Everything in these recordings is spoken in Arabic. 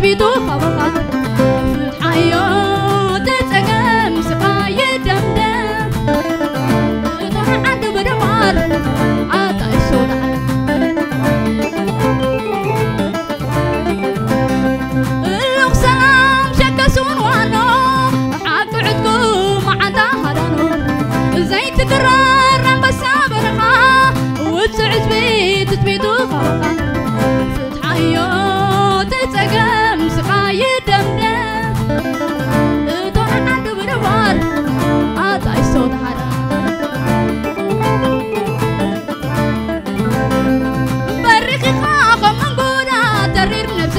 تثبيتو خبخات فتحيو تتقم سقاي دمدم طرح عند بدوار عطا السود اللوق سلام شكسون وانو حق عدكم عدا هدانو زي تقرر رنبسا برخا وتسعد بيت تثبيتو خبخات فتحيو تتقم سقاي دمدم طرح عند بدوار عطا السود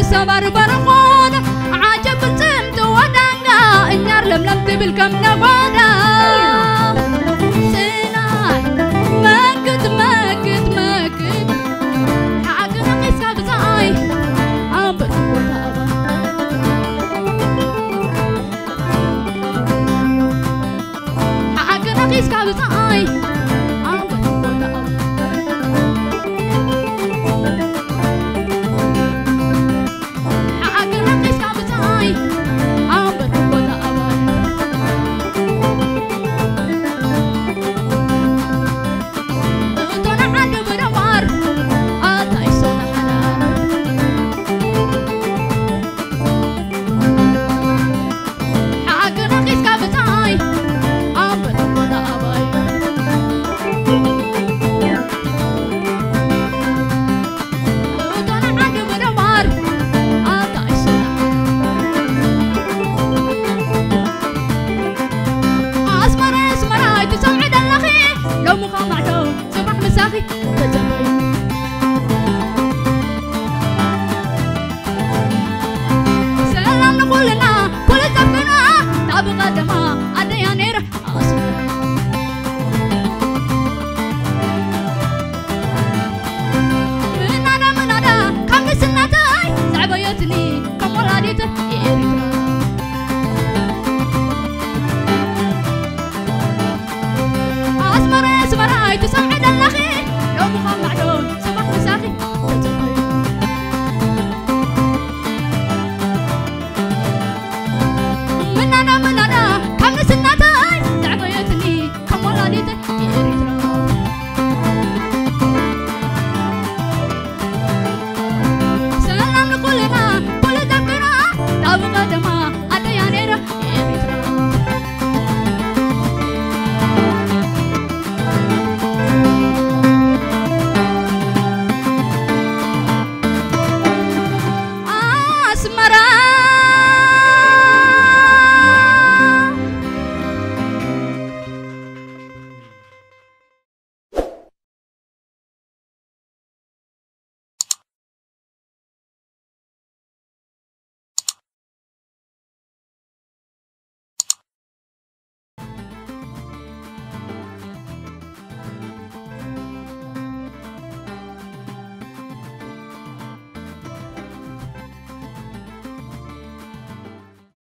سبار برخون عجب تمت ودنقا النار لم تبلكم نبادا سناي ماكد حقنا قيسا بزاي عبر وطابا حقنا قيسا بزاي عبر وطابا سلام نقولنا كل تفكنا تبقى دما أديانير من أنا كم سنتي زعبيتني كم ولادي